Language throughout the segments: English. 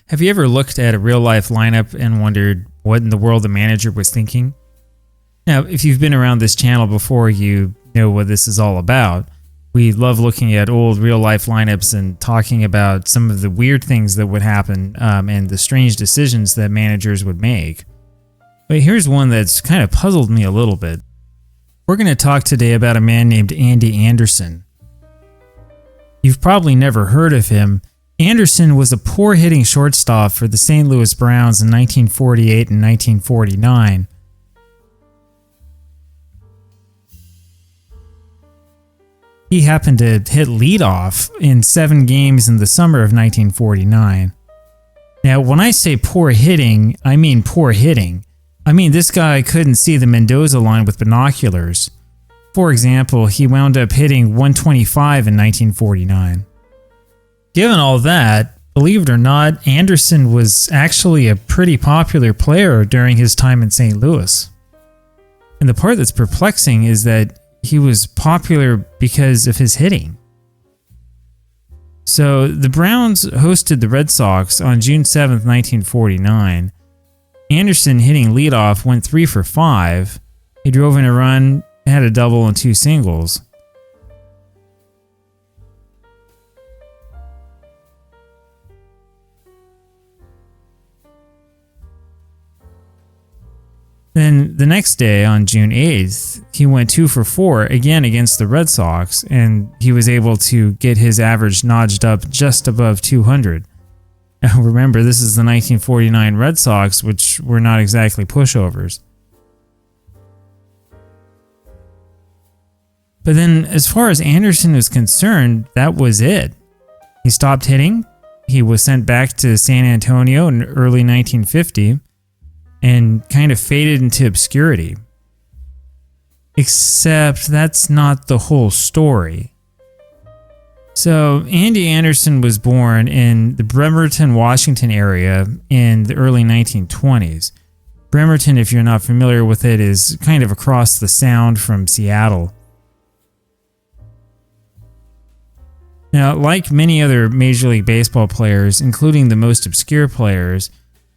Have you ever looked at a real-life lineup and wondered what in the world the manager was thinking? Now, if you've been around this channel before, you know what this is all about. We love looking at old real-life lineups and talking about some of the weird things that would happen and the strange decisions that managers would make. But here's one that's kind of puzzled me a little bit. We're going to talk today about a man named Andy Anderson. You've probably never heard of him. Anderson was a poor-hitting shortstop for the St. Louis Browns in 1948 and 1949. He happened to hit leadoff in 7 games in the summer of 1949. Now, when I say poor hitting, I mean poor hitting. I mean this guy couldn't see the Mendoza line with binoculars. For example, he wound up hitting 125 in 1949. Given all that, believe it or not, Anderson was actually a pretty popular player during his time in St. Louis. And the part that's perplexing is that he was popular because of his hitting. So the Browns hosted the Red Sox on June 7th, 1949. Anderson, hitting leadoff, went 3 for 5. He drove in a run, had a double and 2 singles. Then the next day, on June 8th, he went 2 for 4 again against the Red Sox, and he was able to get his average notched up just above 200. Now remember, this is the 1949 Red Sox, which were not exactly pushovers. But then, as far as Anderson was concerned, that was it. He stopped hitting. He was sent back to San Antonio in early 1950. And kind of faded into obscurity. Except that's not the whole story. So Andy Anderson was born in the Bremerton, Washington area in the early 1920s. Bremerton, if you're not familiar with it, is kind of across the Sound from Seattle. Now, like many other Major League Baseball players, including the most obscure players,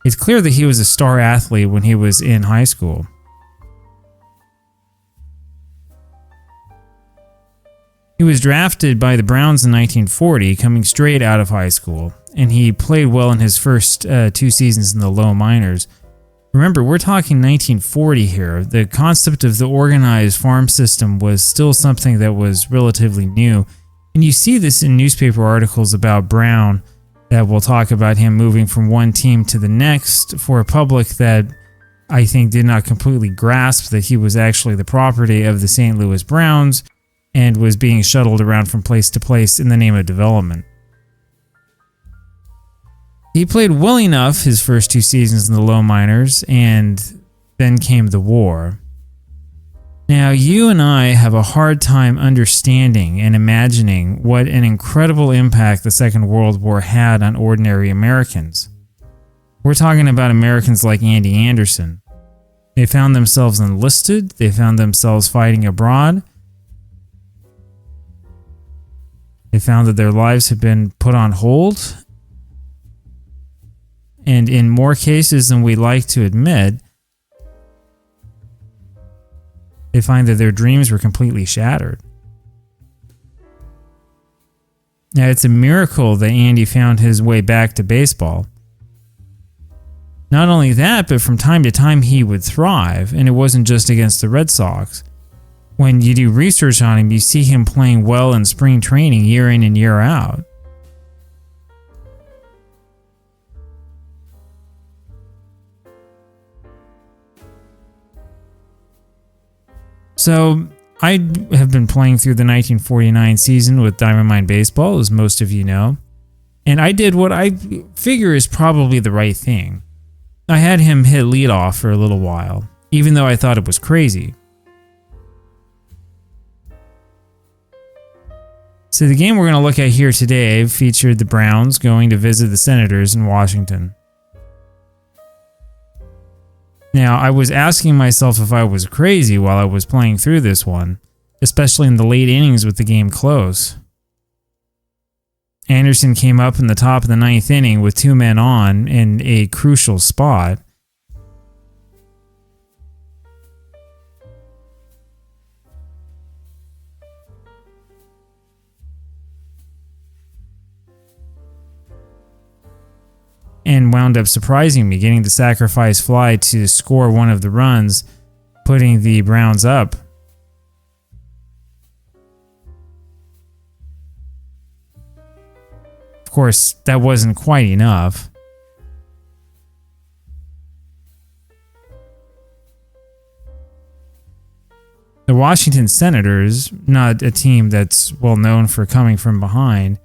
it's clear that he was a star athlete when he was in high school. He was drafted by the Browns in 1940, coming straight out of high school, and he played well in his first 2 seasons in the low minors. Remember, we're talking 1940 here. The concept of the organized farm system was still something that was relatively new, and you see this in newspaper articles about Brown, that will talk about him moving from one team to the next for a public that I think did not completely grasp that he was actually the property of the St. Louis Browns and was being shuttled around from place to place in the name of development. He played well enough his first 2 seasons in the low minors, and then came the war. Now, you and I have a hard time understanding and imagining what an incredible impact the Second World War had on ordinary Americans. We're talking about Americans like Andy Anderson. They found themselves enlisted, they found themselves fighting abroad, they found that their lives had been put on hold, and in more cases than we'd like to admit, they find that their dreams were completely shattered. Now, it's a miracle that Andy found his way back to baseball. Not only that, but from time to time he would thrive, and it wasn't just against the Red Sox. When you do research on him, you see him playing well in spring training year in and year out. So, I have been playing through the 1949 season with Diamond Mine Baseball, as most of you know, and I did what I figure is probably the right thing. I had him hit leadoff for a little while, even though I thought it was crazy. So the game we're going to look at here today featured the Browns going to visit the Senators in Washington. Now, I was asking myself if I was crazy while I was playing through this one, especially in the late innings with the game close. Anderson came up in the top of the 9th inning with 2 men on in a crucial spot. And wound up surprising me, getting the sacrifice fly to score one of the runs, putting the Browns up. Of course, that wasn't quite enough. The Washington Senators, not a team that's well known for coming from behind,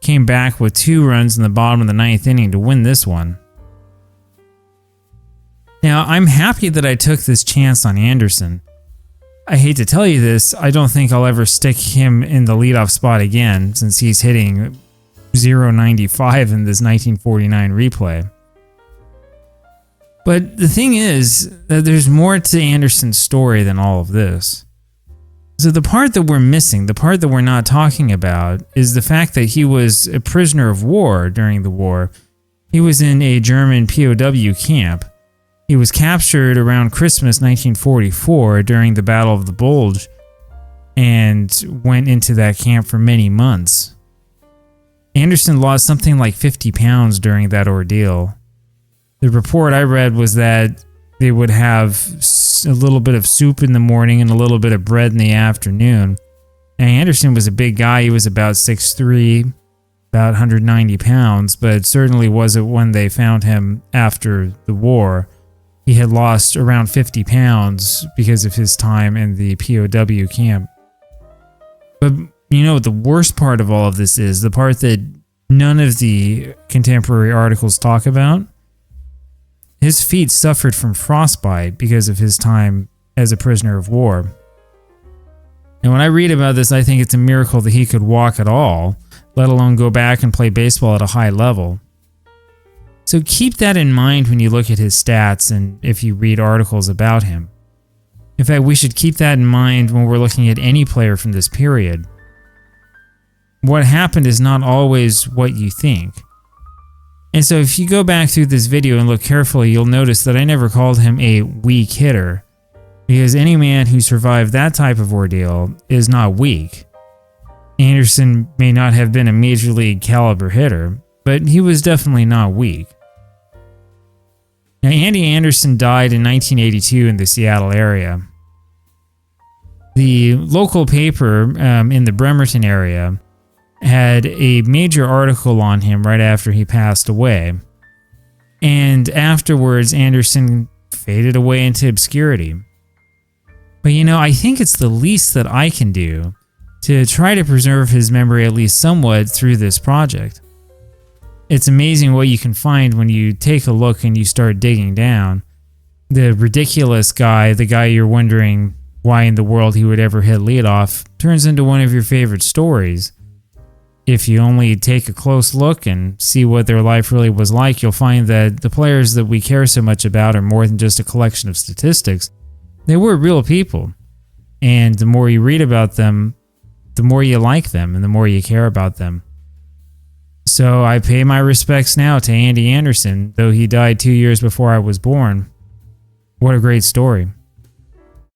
came back with 2 runs in the bottom of the 9th inning to win this one. Now, I'm happy that I took this chance on Anderson. I hate to tell you this, I don't think I'll ever stick him in the leadoff spot again since he's hitting .095 in this 1949 replay. But the thing is that there's more to Anderson's story than all of this. So the part that we're missing, the part that we're not talking about, is the fact that he was a prisoner of war during the war. He was in a German POW camp. He was captured around Christmas 1944 during the Battle of the Bulge and went into that camp for many months. Anderson lost something like 50 pounds during that ordeal. The report I read was that they would have a little bit of soup in the morning and a little bit of bread in the afternoon. Now, Anderson was a big guy. He was about 6'3", about 190 pounds, but certainly wasn't when they found him after the war. He had lost around 50 pounds because of his time in the POW camp. But you know what the worst part of all of this is? The part that none of the contemporary articles talk about? His feet suffered from frostbite because of his time as a prisoner of war. And when I read about this, I think it's a miracle that he could walk at all, let alone go back and play baseball at a high level. So keep that in mind when you look at his stats and if you read articles about him. In fact, we should keep that in mind when we're looking at any player from this period. What happened is not always what you think. And so if you go back through this video and look carefully, you'll notice that I never called him a weak hitter, because any man who survived that type of ordeal is not weak. Anderson may not have been a major league caliber hitter, but he was definitely not weak. Now, Andy Anderson died in 1982 in the Seattle area. The local paper in the Bremerton area had a major article on him right after he passed away. And afterwards, Anderson faded away into obscurity. But you know, I think it's the least that I can do to try to preserve his memory at least somewhat through this project. It's amazing what you can find when you take a look and you start digging down. The ridiculous guy, the guy you're wondering why in the world he would ever hit leadoff, turns into one of your favorite stories. If you only take a close look and see what their life really was like, you'll find that the players that we care so much about are more than just a collection of statistics. They were real people. And the more you read about them, the more you like them and the more you care about them. So I pay my respects now to Andy Anderson, though he died 2 years before I was born. What a great story.